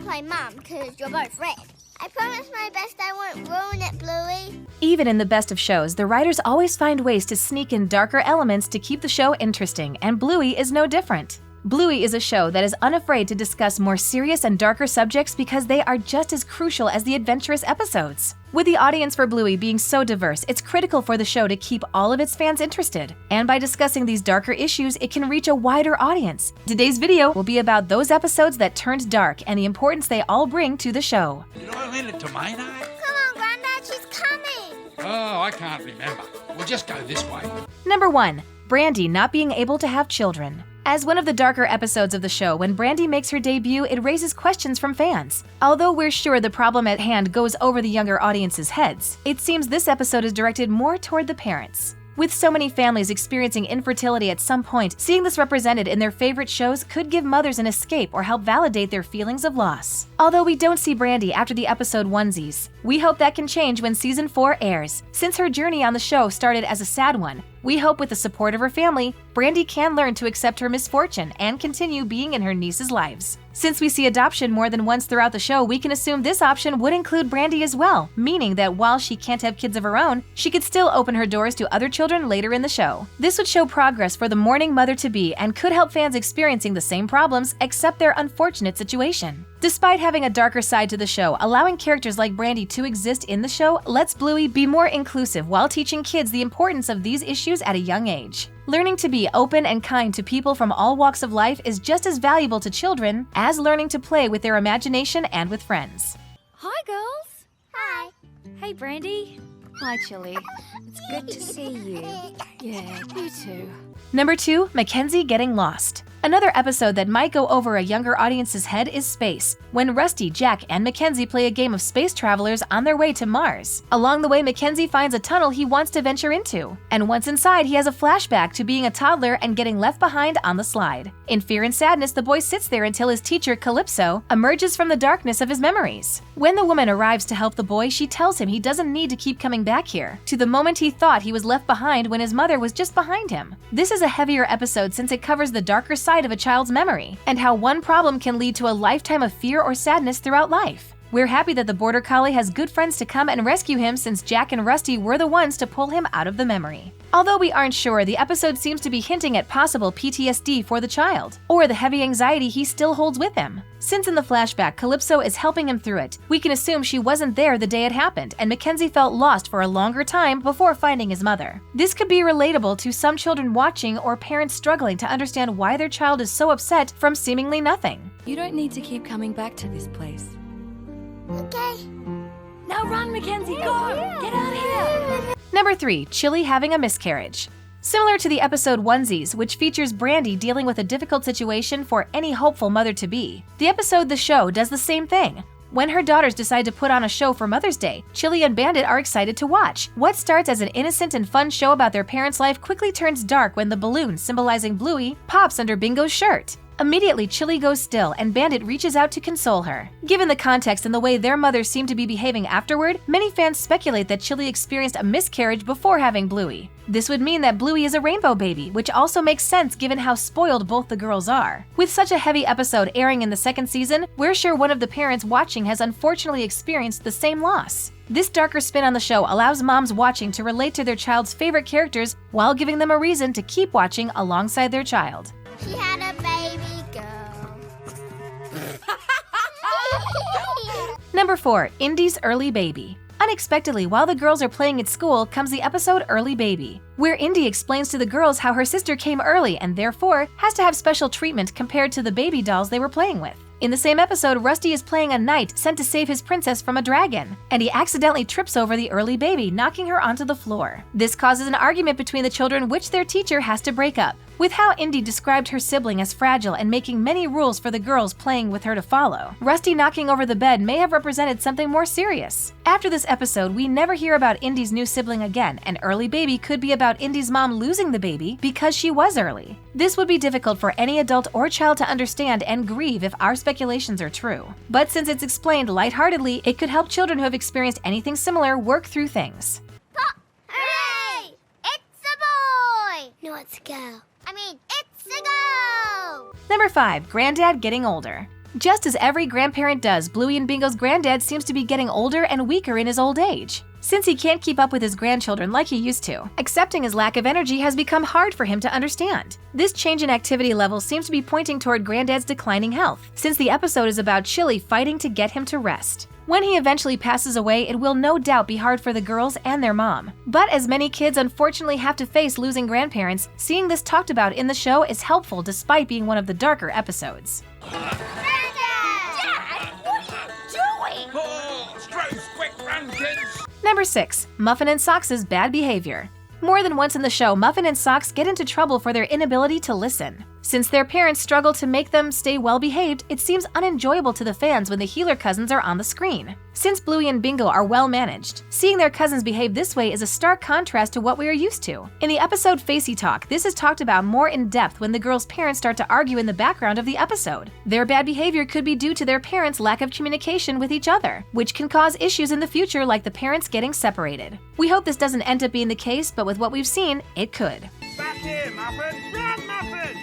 play Mum because you're both red. I promise my best I won't ruin it, Bluey. Even in the best of shows, the writers always find ways to sneak in darker elements to keep the show interesting, and Bluey is no different. Bluey is a show that is unafraid to discuss more serious and darker subjects because they are just as crucial as the adventurous episodes. With the audience for Bluey being so diverse, it's critical for the show to keep all of its fans interested. And by discussing these darker issues, it can reach a wider audience. Today's video will be about those episodes that turned dark and the importance they all bring to the show. Did I win a tomato? Come on, Grandad, she's coming. Oh, I can't remember. We'll just go this way. Number 1. Brandy not being able to have children. As one of the darker episodes of the show, when Brandy makes her debut, it raises questions from fans. Although we're sure the problem at hand goes over the younger audience's heads, it seems this episode is directed more toward the parents. With so many families experiencing infertility at some point, seeing this represented in their favorite shows could give mothers an escape or help validate their feelings of loss. Although we don't see Brandy after the episode onesies, we hope that can change when Season 4 airs. Since her journey on the show started as a sad one, we hope with the support of her family, Brandy can learn to accept her misfortune and continue being in her niece's lives. Since we see adoption more than once throughout the show, we can assume this option would include Brandy as well, meaning that while she can't have kids of her own, she could still open her doors to other children later in the show. This would show progress for the mourning mother-to-be and could help fans experiencing the same problems accept their unfortunate situation. Despite having a darker side to the show, allowing characters like Brandy to exist in the show lets Bluey be more inclusive while teaching kids the importance of these issues at a young age. Learning to be open and kind to people from all walks of life is just as valuable to children as learning to play with their imagination and with friends. Hi, girls. Hi. Hey, Brandy. Hi, Chili. It's good to see you. Yeah, you too. Number 2. Mackenzie getting lost. Another episode that might go over a younger audience's head is Space, when Rusty, Jack, and Mackenzie play a game of space travelers on their way to Mars. Along the way, Mackenzie finds a tunnel he wants to venture into, and once inside, he has a flashback to being a toddler and getting left behind on the slide. In fear and sadness, the boy sits there until his teacher, Calypso, emerges from the darkness of his memories. When the woman arrives to help the boy, she tells him he doesn't need to keep coming back here, to the moment he thought he was left behind when his mother was just behind him. This is a heavier episode since it covers the darker side of a child's memory, and how one problem can lead to a lifetime of fear or sadness throughout life. We're happy that the Border Collie has good friends to come and rescue him since Jack and Rusty were the ones to pull him out of the memory. Although we aren't sure, the episode seems to be hinting at possible PTSD for the child, or the heavy anxiety he still holds with him. Since in the flashback, Calypso is helping him through it, we can assume she wasn't there the day it happened, and Mackenzie felt lost for a longer time before finding his mother. This could be relatable to some children watching or parents struggling to understand why their child is so upset from seemingly nothing. You don't need to keep coming back to this place. Okay. Now run, Mackenzie, go! Get out of here! Number 3. Chili having a miscarriage. Similar to the episode Onesies, which features Brandy dealing with a difficult situation for any hopeful mother-to-be, the episode The Show does the same thing. When her daughters decide to put on a show for Mother's Day, Chili and Bandit are excited to watch. What starts as an innocent and fun show about their parents' life quickly turns dark when the balloon, symbolizing Bluey, pops under Bingo's shirt. Immediately, Chili goes still, and Bandit reaches out to console her. Given the context and the way their mothers seem to be behaving afterward, many fans speculate that Chili experienced a miscarriage before having Bluey. This would mean that Bluey is a rainbow baby, which also makes sense given how spoiled both the girls are. With such a heavy episode airing in the second season, we're sure one of the parents watching has unfortunately experienced the same loss. This darker spin on the show allows moms watching to relate to their child's favorite characters while giving them a reason to keep watching alongside their child. She had a baby girl. Number 4. Indy's Early Baby. Unexpectedly, while the girls are playing at school, comes the episode Early Baby, where Indy explains to the girls how her sister came early and therefore has to have special treatment compared to the baby dolls they were playing with. In the same episode, Rusty is playing a knight sent to save his princess from a dragon, and he accidentally trips over the early baby, knocking her onto the floor. This causes an argument between the children, which their teacher has to break up. With how Indy described her sibling as fragile and making many rules for the girls playing with her to follow, Rusty knocking over the bed may have represented something more serious. After this episode, we never hear about Indy's new sibling again, and Early Baby could be about Indy's mom losing the baby because she was early. This would be difficult for any adult or child to understand and grieve if our speculations are true. But since it's explained lightheartedly, it could help children who have experienced anything similar work through things. Pop! Hooray! It's a boy! No, it's a girl. It's a girl! Number 5. Granddad getting older. Just as every grandparent does, Bluey and Bingo's granddad seems to be getting older and weaker in his old age. Since he can't keep up with his grandchildren like he used to, accepting his lack of energy has become hard for him to understand. This change in activity levels seems to be pointing toward Granddad's declining health, since the episode is about Chili fighting to get him to rest. When he eventually passes away, it will no doubt be hard for the girls and their mom. But as many kids unfortunately have to face losing grandparents, seeing this talked about in the show is helpful despite being one of the darker episodes. Oh, Strays, quick, run, kids! Number 6. Muffin and Socks' bad behavior. More than once in the show, Muffin and Socks get into trouble for their inability to listen. Since their parents struggle to make them stay well-behaved, it seems unenjoyable to the fans when the Healer cousins are on the screen. Since Bluey and Bingo are well-managed, seeing their cousins behave this way is a stark contrast to what we are used to. In the episode Facey Talk, this is talked about more in depth when the girls' parents start to argue in the background of the episode. Their bad behavior could be due to their parents' lack of communication with each other, which can cause issues in the future like the parents getting separated. We hope this doesn't end up being the case, but with what we've seen, it could. Back here, Muffin! Run, Muffin!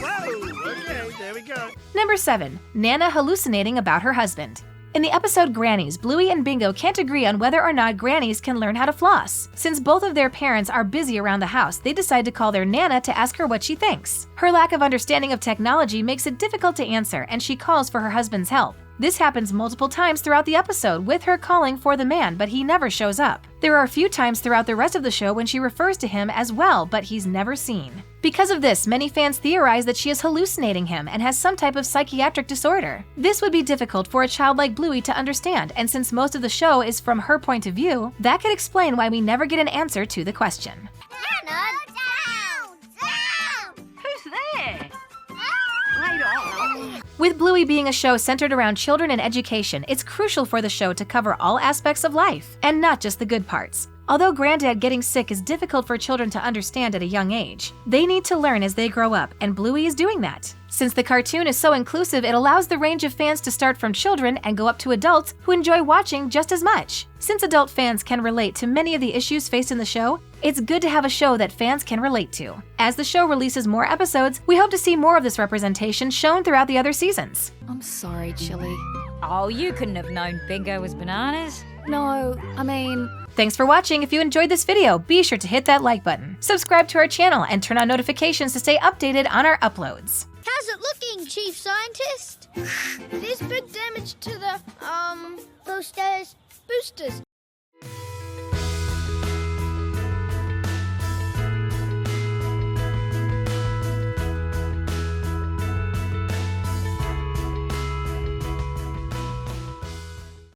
Whoa, okay, there we go. Number 7. Nana hallucinating about her husband. In the episode Grannies, Bluey and Bingo can't agree on whether or not grannies can learn how to floss. Since both of their parents are busy around the house, they decide to call their Nana to ask her what she thinks. Her lack of understanding of technology makes it difficult to answer, and she calls for her husband's help. This happens multiple times throughout the episode, with her calling for the man, but he never shows up. There are a few times throughout the rest of the show when she refers to him as well, but he's never seen. Because of this, many fans theorize that she is hallucinating him and has some type of psychiatric disorder. This would be difficult for a child like Bluey to understand, and since most of the show is from her point of view, that could explain why we never get an answer to the question. Nana, down! Who's there? I don't know. With Bluey being a show centered around children and education, it's crucial for the show to cover all aspects of life, and not just the good parts. Although Granddad getting sick is difficult for children to understand at a young age, they need to learn as they grow up, and Bluey is doing that. Since the cartoon is so inclusive, it allows the range of fans to start from children and go up to adults who enjoy watching just as much. Since adult fans can relate to many of the issues faced in the show, it's good to have a show that fans can relate to. As the show releases more episodes, we hope to see more of this representation shown throughout the other seasons. I'm sorry, Chili. Oh, you couldn't have known Bingo was bananas. No, I mean... Thanks for watching. If you enjoyed this video, be sure to hit that like button, subscribe to our channel, and turn on notifications to stay updated on our uploads. How's it looking, Chief Scientist? There's big damage to the, boosters.